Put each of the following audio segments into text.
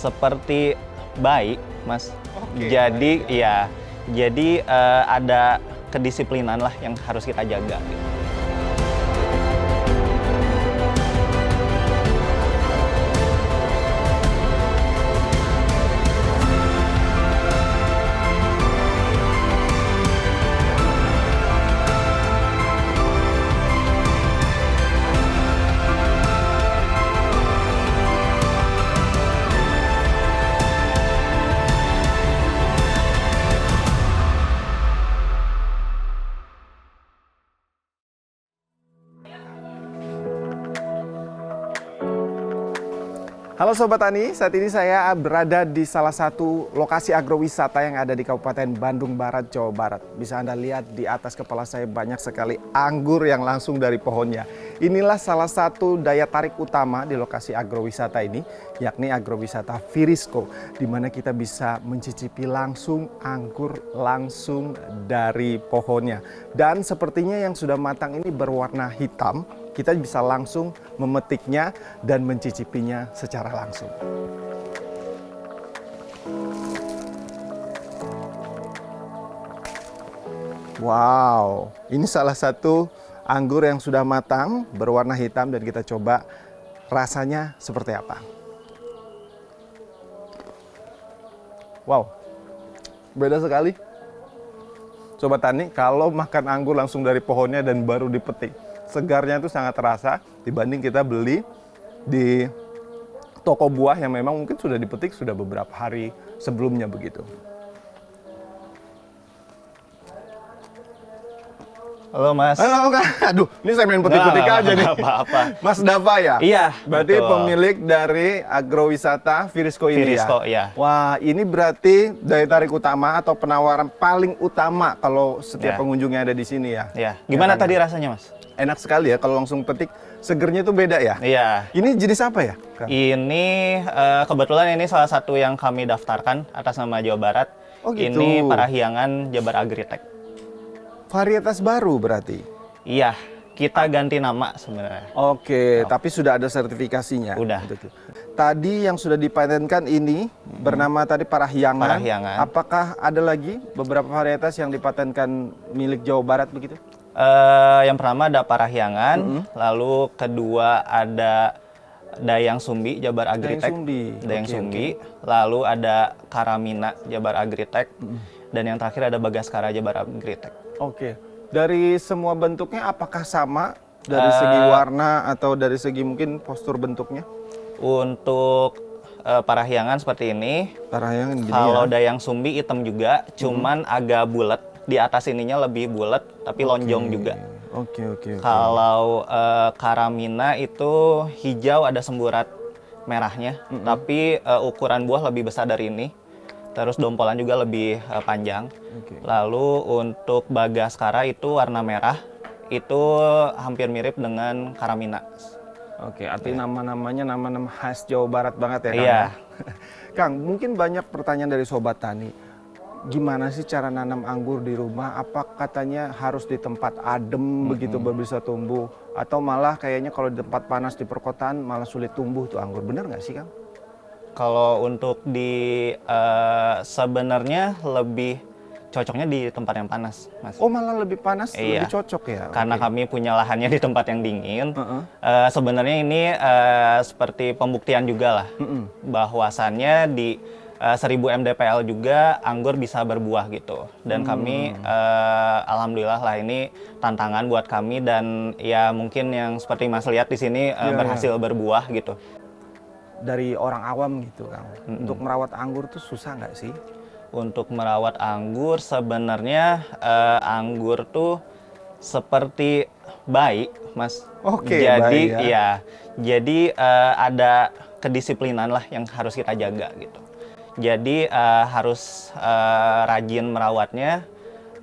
seperti bayi, Mas. Oke, Jadi baik, ya, jadi ada kedisiplinan lah yang harus kita jaga gitu. Halo Sobat Tani, saat ini saya berada di salah satu lokasi agrowisata yang ada di Kabupaten Bandung Barat, Jawa Barat. Bisa Anda lihat di atas kepala saya banyak sekali anggur yang langsung dari pohonnya. Inilah salah satu daya tarik utama di lokasi agrowisata ini, yakni agrowisata Virisco, di mana kita bisa mencicipi langsung anggur langsung dari pohonnya. Dan sepertinya yang sudah matang ini berwarna hitam. Kita bisa langsung memetiknya dan mencicipinya secara langsung. Wow, ini salah satu anggur yang sudah matang, berwarna hitam, dan kita coba rasanya seperti apa. Wow, beda sekali. Sobat Tani, kalau makan anggur langsung dari pohonnya dan baru dipetik, segarnya itu sangat terasa dibanding kita beli di toko buah yang memang mungkin sudah dipetik sudah beberapa hari sebelumnya begitu. Halo Mas. Halo Kak, aduh ini saya main petik-petik aja nih. Apa-apa. Mas Dava ya? Iya. Berarti betul. pemilik dari agrowisata Virisco ini Virisco, ya? iya. Wah, ini berarti daya tarik utama atau penawaran paling utama kalau setiap Ya. pengunjung yang ada di sini ya? Ya. Gimana kan? tadi rasanya Mas? Enak sekali ya kalau langsung petik, segernya itu beda ya? Iya. Ini jenis apa ya, Kang? Ini kebetulan ini salah satu yang kami daftarkan atas nama Jawa Barat. Oh, gitu. Ini Parahyangan Jabar Agritech. Varietas baru berarti? Iya, kita ganti nama sebenarnya. Oke, tapi sudah ada sertifikasinya? Udah. Betul. Tadi yang sudah dipatenkan ini bernama tadi Parahyangan. Parahyangan. Apakah ada lagi beberapa varietas yang dipatenkan milik Jawa Barat begitu? Yang pertama ada Parahyangan, lalu kedua ada Dayang Sumbi Jabar Agritech. Dayang Oke, Sumbi. Lalu ada Karamina Jabar Agritech. Dan yang terakhir ada Bagaskara Jabar Agritech. Oke. Dari semua bentuknya apakah sama dari segi warna atau dari segi mungkin postur bentuknya? Untuk Parahyangan seperti ini. Parahyangan gini Kalau ya. Dayang Sumbi hitam juga, cuman agak bulat. Di atas ininya lebih bulat, tapi lonjong juga. Oke. Kalau Karamina itu hijau ada semburat merahnya, tapi ukuran buah lebih besar dari ini. Terus dompolan juga lebih panjang. Lalu untuk Bagaskara itu warna merah, itu hampir mirip dengan Karamina. Oke, artinya nama-namanya nama-nama khas Jawa Barat banget ya, Kang? Iya. Kang, mungkin banyak pertanyaan dari Sobat Tani. Gimana sih cara nanam anggur di rumah? Apa katanya harus di tempat adem begitu baru bisa tumbuh? Atau malah kayaknya kalau di tempat panas di perkotaan malah sulit tumbuh tuh anggur. Bener nggak sih, Kang? Kalau untuk di sebenarnya lebih cocoknya di tempat yang panas, Mas. Oh, malah lebih panas, Iya. lebih cocok ya? Karena kami punya lahannya di tempat yang dingin. Sebenarnya ini seperti pembuktian juga lah, bahwasannya di 1000 mdpl juga anggur bisa berbuah gitu. Dan kami alhamdulillah lah ini tantangan buat kami dan ya mungkin yang seperti Mas lihat di sini berhasil berbuah gitu. Dari orang awam gitu, Kang. Untuk merawat anggur tuh susah nggak sih? Untuk merawat anggur sebenarnya anggur tuh seperti bayi, Mas. Oke, jadi bayi ya. ya, jadi ada kedisiplinan lah yang harus kita jaga gitu. Jadi harus rajin merawatnya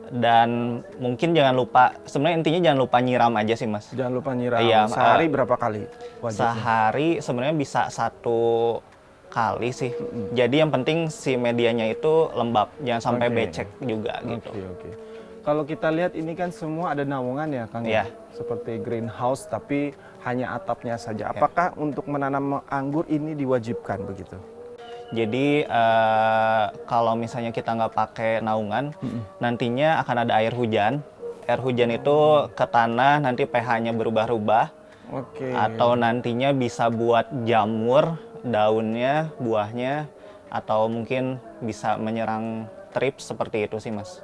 dan mungkin jangan lupa, sebenarnya intinya jangan lupa nyiram aja sih Mas. Jangan lupa nyiram. Iya, Sehari berapa kali wajibnya? Sehari sebenarnya bisa 1 kali sih. Jadi yang penting si medianya itu lembab, jangan sampai becek juga gitu. Oke. Kalau kita lihat ini kan semua ada naungan ya, Kang? Iya. Seperti greenhouse tapi hanya atapnya saja. Apakah untuk menanam anggur ini diwajibkan begitu? Jadi kalau misalnya kita nggak pakai naungan, nantinya akan ada air hujan. Air hujan itu ke tanah, nanti pH-nya berubah-ubah. Oke. Atau nantinya bisa buat jamur daunnya, buahnya, atau mungkin bisa menyerang trips seperti itu sih, Mas.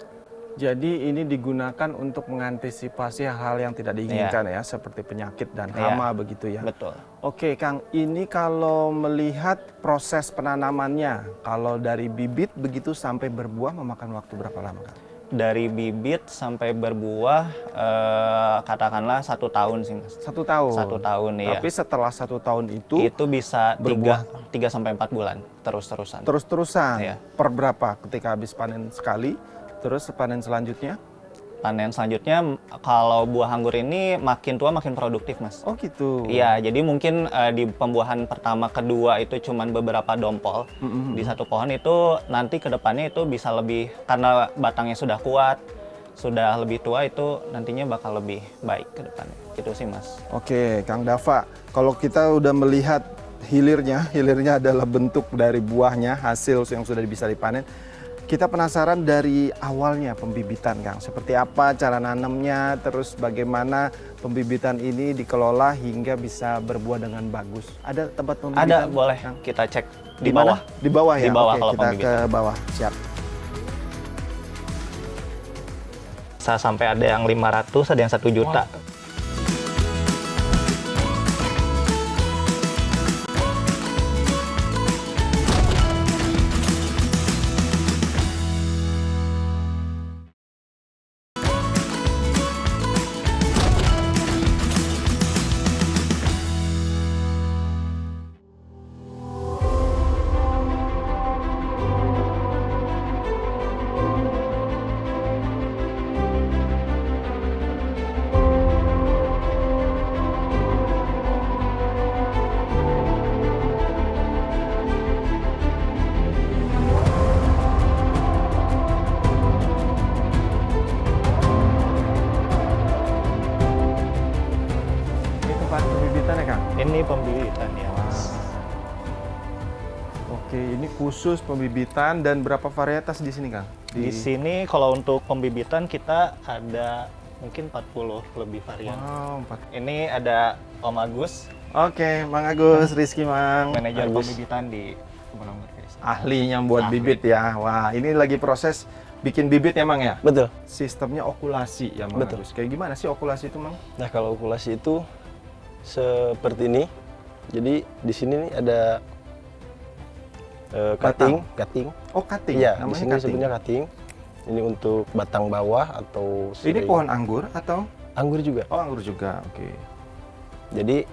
Jadi ini digunakan untuk mengantisipasi hal yang tidak diinginkan ya, seperti penyakit dan hama begitu ya. Betul. Oke, Kang, ini kalau melihat proses penanamannya, kalau dari bibit begitu sampai berbuah memakan waktu berapa lama, Kang? Dari bibit sampai berbuah, katakanlah 1 tahun sih, Mas. 1 tahun. 1 tahun, iya. Tapi setelah 1 tahun itu bisa berbuah. 3 sampai 4 bulan terus-terusan. Terus-terusan. Iya. Per berapa ketika habis panen sekali, terus panen selanjutnya? Panen selanjutnya, kalau buah anggur ini makin tua makin produktif, Mas. Oh gitu. Iya, jadi mungkin di pembuahan pertama, kedua itu cuman beberapa dompol di satu pohon, itu nanti ke depannya itu bisa lebih, karena batangnya sudah kuat, sudah lebih tua, itu nantinya bakal lebih baik ke depannya. Itu sih, Mas. Oke, Kang Dava, kalau kita udah melihat hilirnya adalah bentuk dari buahnya, hasil yang sudah bisa dipanen. Kita penasaran dari awalnya pembibitan, Kang. Seperti apa cara nanamnya, terus bagaimana pembibitan ini dikelola hingga bisa berbuah dengan bagus. Ada tempat pembibitan? Ada, boleh. Kang? Kita cek Di bawah? Di bawah ya? Di bawah Oke, kalau kita pembibitan. ke bawah. Siap. Bisa sampai ada yang 500, ada yang 1 juta. Wow. Ini pembibitan ya, Mas. Oke, ini khusus pembibitan dan berapa varietas di sini, Kang? Di sini kalau untuk pembibitan kita ada mungkin 40 lebih varian. Wow, Ini ada Om Agus, Oke, Mang Agus, Rizky Mang. manajer Agus. pembibitan di Kebun Anggur Kris. Ahlinya buat Ahli. bibit ya. Wah, ini lagi proses bikin bibit ya, Mang ya? Betul. Sistemnya okulasi ya, Mang Betul. Agus. Kayak gimana sih okulasi itu, Mang? Nah, kalau okulasi itu seperti ini. Jadi di sini nih ada cutting. Oh, cutting. Iya, di Namanya sini cutting. sebutnya cutting. Ini untuk batang bawah atau Ini sering- pohon anggur atau? anggur juga. Oh, anggur juga. Oke. Jadi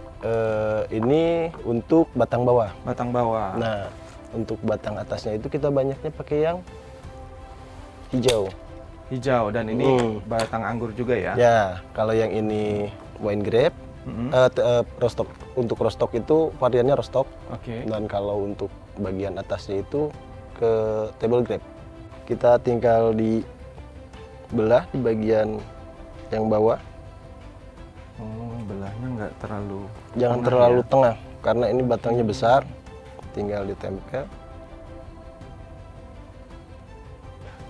ini untuk batang bawah. Batang bawah. Nah, untuk batang atasnya itu kita banyaknya pakai yang hijau. Hijau dan ini batang anggur juga ya. Ya, kalau yang ini wine grape, rostock. Untuk rostock itu variannya rostock. Oke. Dan kalau untuk bagian atasnya itu ke table grape. Kita tinggal dibelah di bagian yang bawah. Oh, belahnya nggak terlalu Jangan tengah terlalu ya? tengah karena ini batangnya besar. Tinggal ditempel.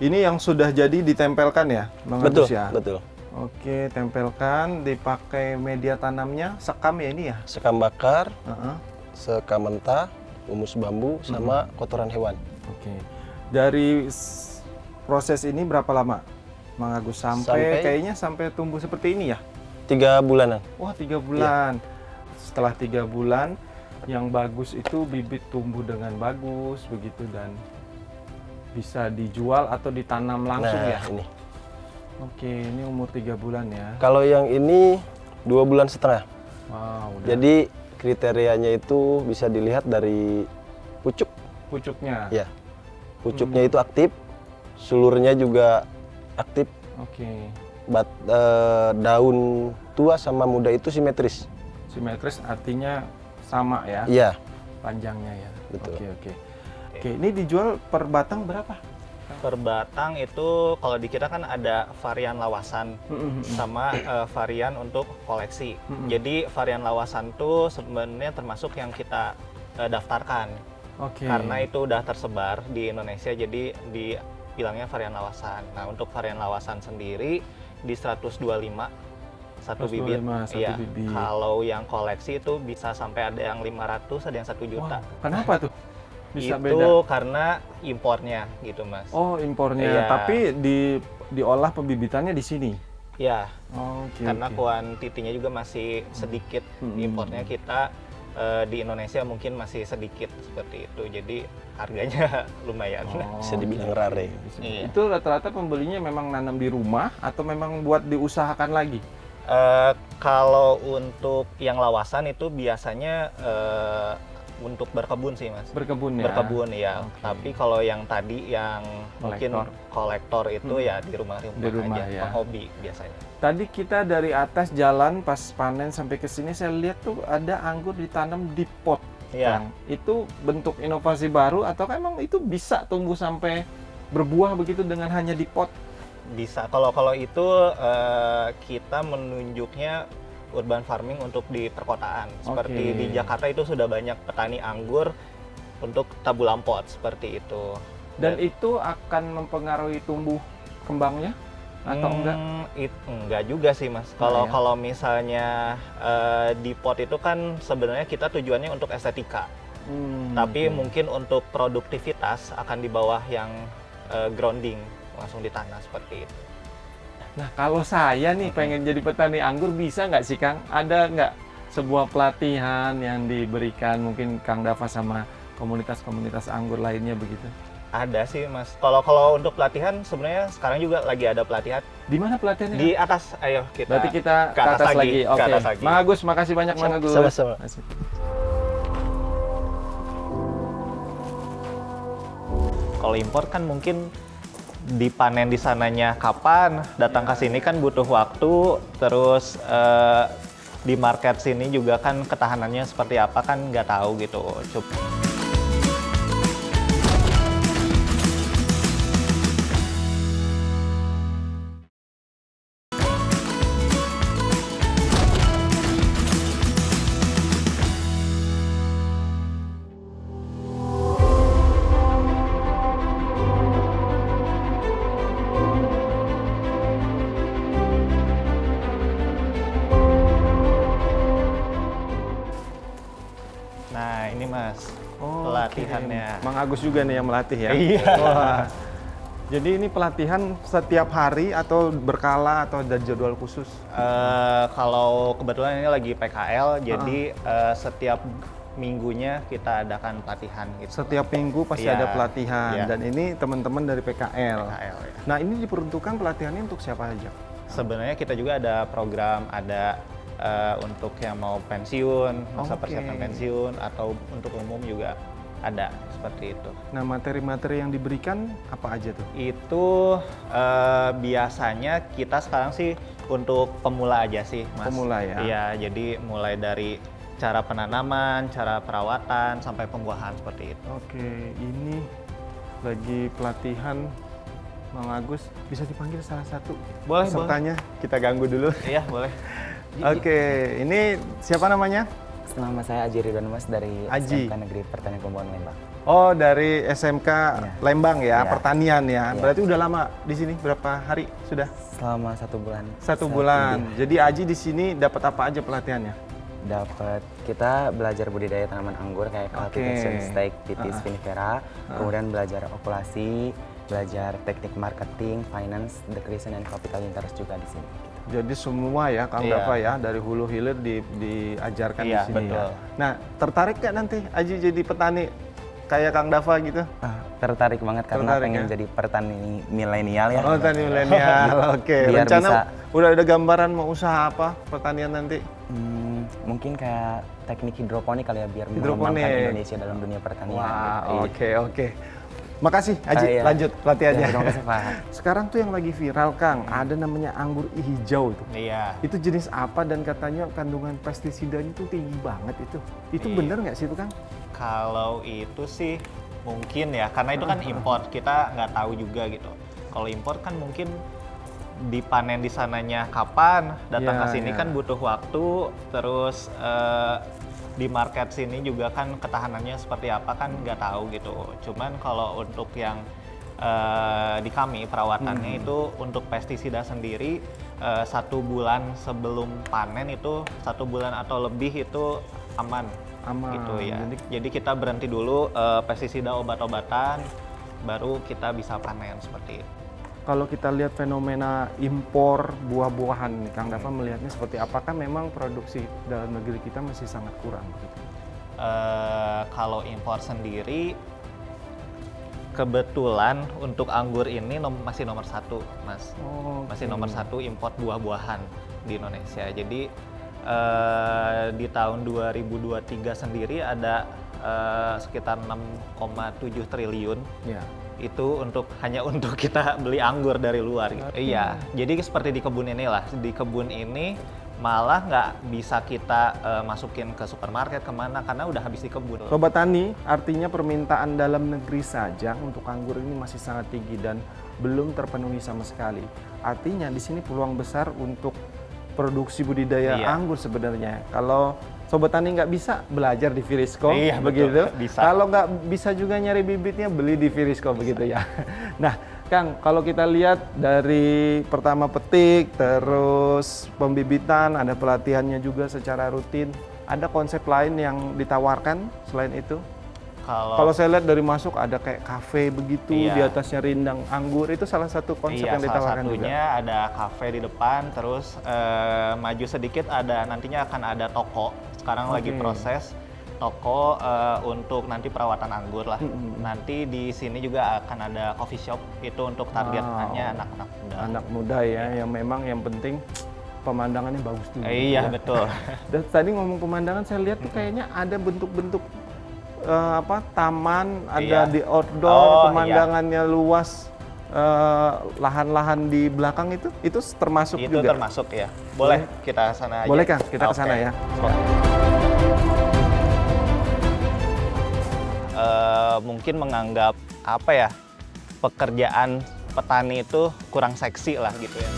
Ini yang sudah jadi ditempelkan ya, Mang Agus Betul, ya? betul. Oke, tempelkan, dipakai media tanamnya, sekam ya ini ya? Sekam bakar, Heeh. sekam mentah, humus bambu, sama kotoran hewan. Oke. Dari proses ini berapa lama, Mang Agus? Sampai- Kayaknya sampai tumbuh seperti ini ya? 3 bulanan. Wah, 3 bulan. Setelah 3 bulan, yang bagus itu bibit tumbuh dengan bagus begitu dan bisa dijual atau ditanam langsung Nah, ya? ini. Oke, ini umur 3 bulan ya. Kalau yang ini 2 bulan setengah. Wow, udah Jadi kriterianya itu bisa dilihat dari pucuk. pucuknya. Ya, pucuknya itu aktif, sulurnya juga aktif. Oke. Daun tua sama muda itu simetris. Simetris artinya sama ya Iya, panjangnya ya. Betul. Oke, oke. Oke, ini dijual per batang berapa? Per batang itu kalau di kita kan ada varian lawasan sama varian untuk koleksi. Jadi varian lawasan tuh sebenarnya termasuk yang kita daftarkan. Oke. Karena itu udah tersebar di Indonesia, jadi dibilangnya varian lawasan. Nah, untuk varian lawasan sendiri di 125 satu 125, bibit. satu Iya. bibit. Kalau yang koleksi itu bisa sampai ada yang 500, ada yang 1 juta. Wow, kenapa tuh? Bisa Itu beda. karena impornya gitu, Mas. Oh, impornya. Iya. Tapi diolah pembibitannya di sini. Ya, Oke. karena oke. kuantitinya juga masih sedikit. Importnya kita di Indonesia mungkin masih sedikit seperti itu. Jadi harganya lumayan. Bisa dibilang rare. Iya. Itu rata-rata pembelinya memang nanam di rumah atau memang buat diusahakan lagi? Kalau untuk yang lawasan itu biasanya untuk berkebun sih, Mas. Berkebun ya? Berkebun ya. Oke. Tapi kalau yang tadi yang mungkin kolektor itu ya di Di rumah rumah, aja, ya. penghobi biasanya. Tadi kita dari atas jalan pas panen sampai ke sini saya lihat tuh ada anggur ditanam di pot. Iya. Kang. Itu bentuk inovasi baru atau emang itu bisa tumbuh sampai berbuah begitu dengan hanya di pot? Bisa. Kalau itu kita menunjuknya urban farming untuk di perkotaan. Seperti Oke. di Jakarta itu sudah banyak petani anggur untuk tabulam pot seperti itu. Dan itu akan mempengaruhi tumbuh kembangnya atau enggak? Enggak juga sih, Mas. Kalau ya. kalau misalnya di pot itu kan sebenarnya kita tujuannya untuk estetika. Tapi mungkin untuk produktivitas akan di bawah yang grounding, langsung di tanah seperti itu. Nah, kalau saya nih pengen jadi petani anggur bisa nggak sih, Kang? Ada nggak sebuah pelatihan yang diberikan mungkin Kang Dava sama komunitas-komunitas anggur lainnya begitu? Ada sih, Mas. Kalau untuk pelatihan sebenarnya sekarang juga lagi ada pelatihan Di mana pelatihannya? di atas. Ayo kita. Berarti kita ke atas lagi, Oke. ke atas lagi. Mang Agus, makasih banyak Mang Agus. Sama-sama. Makasih. Kalau impor kan mungkin dipanen di sananya kapan, datang ke sini kan butuh waktu, terus di market sini juga kan ketahanannya seperti apa kan nggak tahu gitu. Nah ini Mas, Oh, pelatihannya. oke. Mang Agus juga nih yang melatih ya? Iya. Wah. Jadi ini pelatihan setiap hari atau berkala atau ada jadwal khusus? Kalau kebetulan ini lagi PKL, jadi setiap minggunya kita adakan pelatihan gitu. Setiap minggu pasti Iya, ada pelatihan iya. dan ini teman-teman dari PKL. PKL ya. Nah, ini diperuntukkan pelatihannya untuk siapa aja? Sebenarnya kita juga ada program, ada untuk yang mau pensiun, masa Oke. persiapan pensiun, atau untuk umum juga ada seperti itu. Nah, materi-materi yang diberikan apa aja tuh? Itu biasanya kita sekarang sih untuk pemula aja sih, Mas. Pemula ya? Iya, jadi mulai dari cara penanaman, cara perawatan, sampai pembuahan seperti itu. Oke, ini lagi pelatihan Mang Agus. Bisa dipanggil salah satu Boleh, pesertanya? Kita ganggu dulu. Iya, boleh. Oke, ini siapa namanya? Nama saya Aji Ridwan Mas dari Aji. SMK Negeri Pertanian Pembuahan Lembang. Oh, dari SMK Lembang ya, Iya. pertanian ya. Iya. Berarti udah lama di sini, berapa hari sudah? Selama 1 bulan. Satu bulan. Jadi Aji di sini dapat apa aja pelatihannya? Dapat kita belajar budidaya tanaman anggur kayak Oke. cultivation, stake, vitis, vinifera. Kemudian belajar okulasi, belajar teknik marketing, finance, decreasing, and capital interest juga di sini. Jadi semua ya, Kang Iya. Dava ya, dari hulu hilir diajarkan Iya, di sini betul. ya. Nah, tertarik nggak nanti Aji jadi petani kayak Kang Dava gitu? Tertarik banget karena Tertarik, pengen ya? jadi petani milenial ya. Oh, petani milenial. Oke, Biar rencana bisa- udah ada gambaran mau usaha apa pertanian nanti? Mungkin kayak teknik hidroponik kali ya biar Hidroponik. mengembangkan Indonesia dalam dunia pertanian. Wah, Iya. oke. Makasih Aji, Iya. lanjut pelatihannya. Ya, terima kasih Pak. Sekarang tuh yang lagi viral Kang, ada namanya anggur hijau itu. Iya. Itu jenis apa dan katanya kandungan pestisidanya itu tinggi banget itu. Itu Iya. bener nggak sih itu Kang? Kalau itu sih mungkin ya, karena itu kan import, kita nggak tahu juga gitu. Kalau import kan mungkin dipanen di sananya kapan, datang Iya, ke sini iya. kan butuh waktu, terus di market sini juga kan ketahanannya seperti apa kan nggak tahu gitu. Cuman kalau untuk yang di kami perawatannya itu untuk pestisida sendiri 1 bulan sebelum panen itu 1 bulan atau lebih itu aman gitu ya. Jadi kita berhenti dulu pestisida obat-obatan, baru kita bisa panen seperti itu. Kalau kita lihat fenomena impor buah-buahan, Kang Dava melihatnya seperti apakah memang produksi dalam negeri kita masih sangat kurang? Kalau impor sendiri, kebetulan untuk anggur ini masih nomor 1, Mas. Masih nomor 1 impor buah-buahan di Indonesia. Jadi di tahun 2023 sendiri ada sekitar 6,7 triliun. Ya. Itu hanya untuk kita beli anggur dari luar gitu. Iya, jadi seperti di kebun inilah. Di kebun ini malah nggak bisa kita masukin ke supermarket kemana karena udah habis di kebun. Sobat Tani, artinya permintaan dalam negeri saja untuk anggur ini masih sangat tinggi dan belum terpenuhi sama sekali. Artinya di sini peluang besar untuk produksi budidaya anggur sebenarnya. Kalau Sobat Tani nggak bisa belajar di Virisco, begitu. Bisa. Kalau nggak bisa juga nyari bibitnya, beli di Virisco, begitu ya. Nah, Kang, kalau kita lihat dari pertama petik, terus pembibitan, ada pelatihannya juga secara rutin. Ada konsep lain yang ditawarkan selain itu? Kalau saya lihat dari masuk ada kayak kafe begitu, di atasnya rindang anggur, itu salah satu konsep yang ditawarkan juga. Salah satunya ada kafe di depan, terus maju sedikit nantinya akan ada toko. Sekarang lagi proses toko untuk nanti perawatan anggur lah. Nanti di sini juga akan ada coffee shop, itu untuk targetnya anak-anak muda. Anak muda ya, yang memang yang penting pemandangannya bagus dulu. Iya, betul. Dan tadi ngomong pemandangan, saya lihat tuh kayaknya ada bentuk-bentuk taman, ada di outdoor, pemandangannya luas, lahan-lahan di belakang itu termasuk juga? Itu termasuk ya. Boleh kita sana aja. Boleh Kang, kita ke sana ya. Mungkin menganggap pekerjaan petani itu kurang seksi lah gitu ya.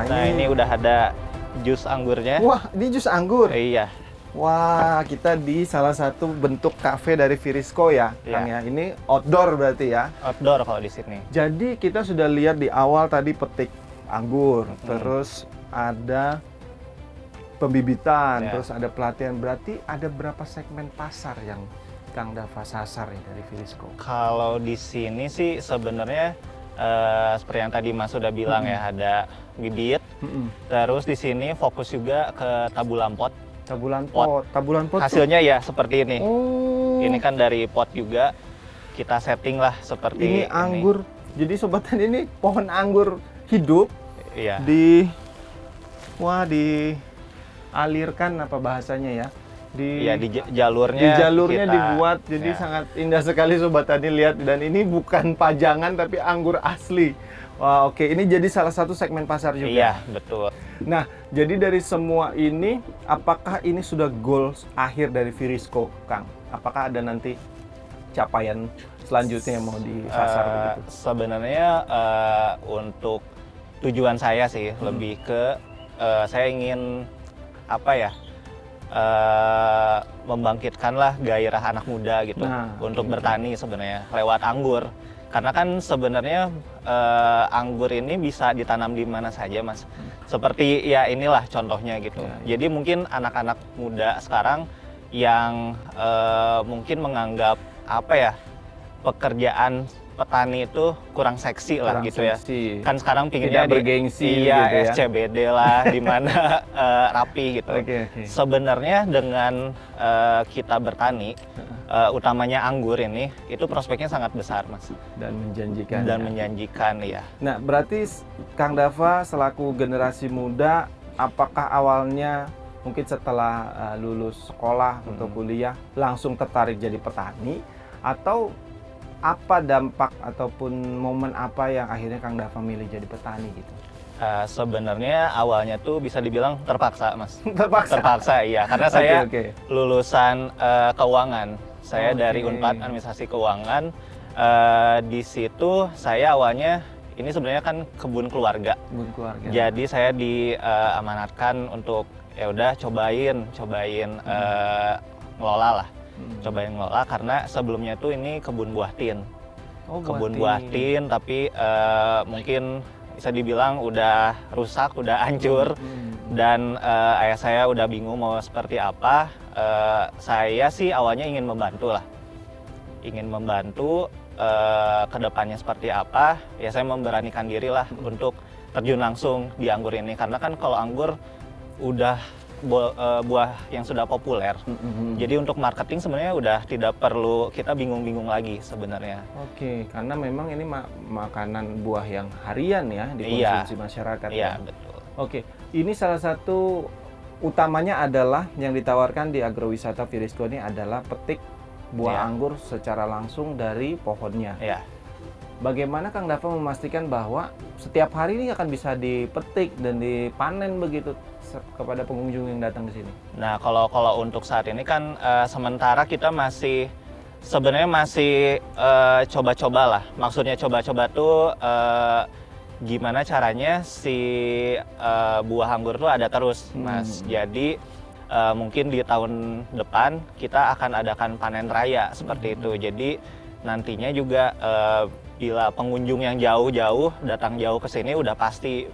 Nah, ini udah ada jus anggurnya. Wah, ini jus anggur? Iya. Wah, kita di salah satu bentuk kafe dari Virisco ya, Kang ya. Ini outdoor berarti ya? Outdoor kalau di sini. Jadi kita sudah lihat di awal tadi petik anggur, terus ada pembibitan, terus ada pelatihan. Berarti ada berapa segmen pasar yang Kang Dava sasar ya dari Virisco? Kalau di sini sih sebenarnya seperti yang tadi Mas sudah bilang ya, ada bibit. Terus di sini fokus juga ke tabulan pot. Tabulan pot. Hasilnya ya seperti ini. Oh. Ini kan dari pot juga kita setting lah seperti ini. Anggur. Jadi Sobat Tani, ini pohon anggur hidup. Iya. Dialirkan apa bahasanya ya? Di jalurnya dibuat, jadi sangat indah sekali Sobat Tani lihat. Dan ini bukan pajangan tapi anggur asli. Wah, oke. Ini jadi salah satu segmen pasar juga. Iya, betul. Nah, jadi dari semua ini, apakah ini sudah goals akhir dari Virisco, Kang? Apakah ada nanti capaian selanjutnya yang mau disasar begitu? Sebenarnya untuk tujuan saya sih lebih ke saya ingin membangkitkanlah gairah anak muda gitu untuk bertani sebenarnya lewat anggur. Karena kan sebenarnya anggur ini bisa ditanam di mana saja, Mas. Seperti ya inilah contohnya gitu. Jadi mungkin anak-anak muda sekarang yang mungkin menganggap pekerjaan petani itu kurang seksi lah Kurang gitu seksi. ya. Kan sekarang pinginnya Tidak bergengsi iya, gitu ya. SCBD lah di mana rapi gitu. Oke. Sebenarnya dengan kita bertani, utamanya anggur ini, itu prospeknya sangat besar, Mas. Dan menjanjikan. Dan ya. menjanjikan ya. Nah, berarti Kang Dava selaku generasi muda, apakah awalnya mungkin setelah lulus sekolah atau kuliah langsung tertarik jadi petani, atau apa dampak ataupun momen apa yang akhirnya Kang Dava milih jadi petani gitu? Sebenarnya awalnya tuh bisa dibilang terpaksa, Mas. Terpaksa. Iya, karena saya Oke. lulusan keuangan. Saya Oke. dari Unpad Administrasi Keuangan. Di situ saya awalnya ini sebenarnya kan kebun keluarga. Kebun keluarga. Jadi saya diamanatkan untuk ya udah cobain ngelola lah. Cobain ngelola karena sebelumnya tuh ini kebun buah tin. Oh, Kebun buah tin tapi mungkin bisa dibilang udah rusak, udah hancur. Dan ayah saya udah bingung mau seperti apa. Saya sih awalnya ingin membantu lah. Ingin membantu ke depannya seperti apa. Ya saya memberanikan diri lah untuk terjun langsung di anggur ini. Karena kan kalau anggur udah buah yang sudah populer. Jadi untuk marketing sebenarnya udah tidak perlu kita bingung-bingung lagi sebenarnya. Oke, karena memang ini makanan buah yang harian ya dikonsumsi masyarakat. Iya, ya. betul. Oke, ini salah satu utamanya adalah yang ditawarkan di agrowisata Virisco ini adalah petik buah Iya. anggur secara langsung dari pohonnya. Ya. Bagaimana Kang Dava memastikan bahwa setiap hari ini akan bisa dipetik dan dipanen begitu kepada pengunjung yang datang ke sini? Nah, kalau untuk saat ini kan sementara kita sebenarnya masih coba-coba lah. Maksudnya coba-coba tuh gimana caranya si buah anggur tuh ada terus, Mas. Jadi mungkin di tahun depan kita akan adakan panen raya seperti itu. Jadi nantinya juga bila pengunjung yang jauh-jauh datang jauh ke sini udah pasti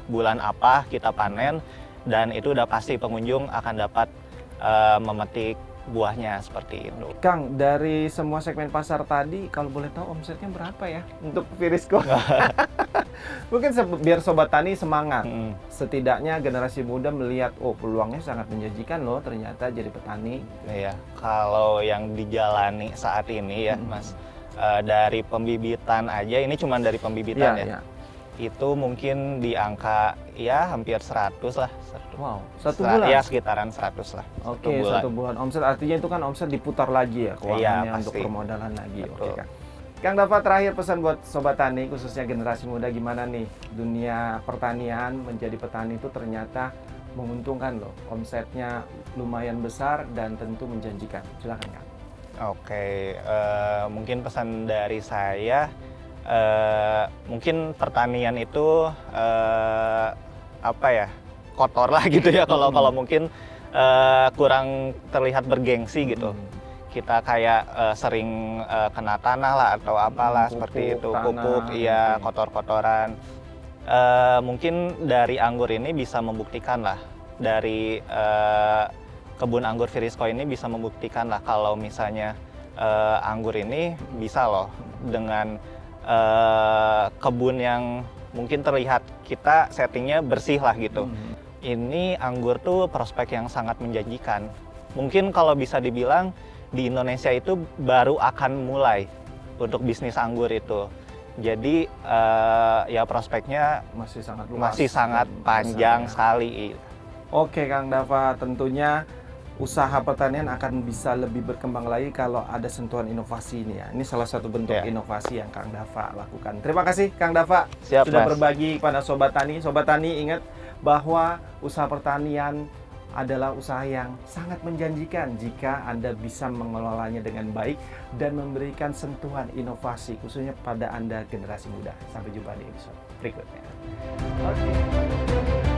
bulan apa kita panen. Dan itu udah pasti pengunjung akan dapat memetik buahnya seperti itu. Kang, dari semua segmen pasar tadi, kalau boleh tahu omsetnya berapa ya untuk Virisco? Mungkin biar Sobat Tani semangat. Setidaknya generasi muda melihat, oh peluangnya sangat menjanjikan loh ternyata jadi petani. Iya, kalau yang dijalani saat ini ya Mas, dari pembibitan aja, ini cuma dari pembibitan ya. Itu mungkin di angka ya hampir 100 lah. Wow, satu bulan? Ya sekitaran 100 lah. Oke, satu bulan omset, artinya itu kan omset diputar lagi ya keuangannya untuk permodalan lagi. Betul. Oke, Kang Dava, terakhir pesan buat Sobat Tani, khususnya generasi muda, gimana nih dunia pertanian, menjadi petani itu ternyata menguntungkan loh, omsetnya lumayan besar dan tentu menjanjikan. Silakan Kang. Oke, mungkin pesan dari saya, mungkin pertanian itu apa ya, kotor lah gitu ya kalau mungkin kurang terlihat bergengsi gitu. Kita kayak sering kena tanah lah atau apalah seperti itu, pupuk, iya, kotor-kotoran. Mungkin dari anggur ini bisa membuktikan lah, dari kebun anggur Virisco ini bisa membuktikan lah kalau misalnya anggur ini bisa loh dengan kebun yang mungkin terlihat kita settingnya bersih lah gitu. Ini anggur tuh prospek yang sangat menjanjikan. Mungkin kalau bisa dibilang di Indonesia itu baru akan mulai untuk bisnis anggur itu. Jadi ya prospeknya masih sangat luas, masih sangat panjang sekali. Oke Kang Dava, tentunya usaha pertanian akan bisa lebih berkembang lagi kalau ada sentuhan inovasi ini ya. Ini salah satu bentuk inovasi yang Kang Dava lakukan. Terima kasih Kang Dava sudah berbagi kepada Sobat Tani. Sobat Tani, ingat bahwa usaha pertanian adalah usaha yang sangat menjanjikan jika Anda bisa mengelolanya dengan baik dan memberikan sentuhan inovasi khususnya pada Anda generasi muda. Sampai jumpa di episode berikutnya. Oke.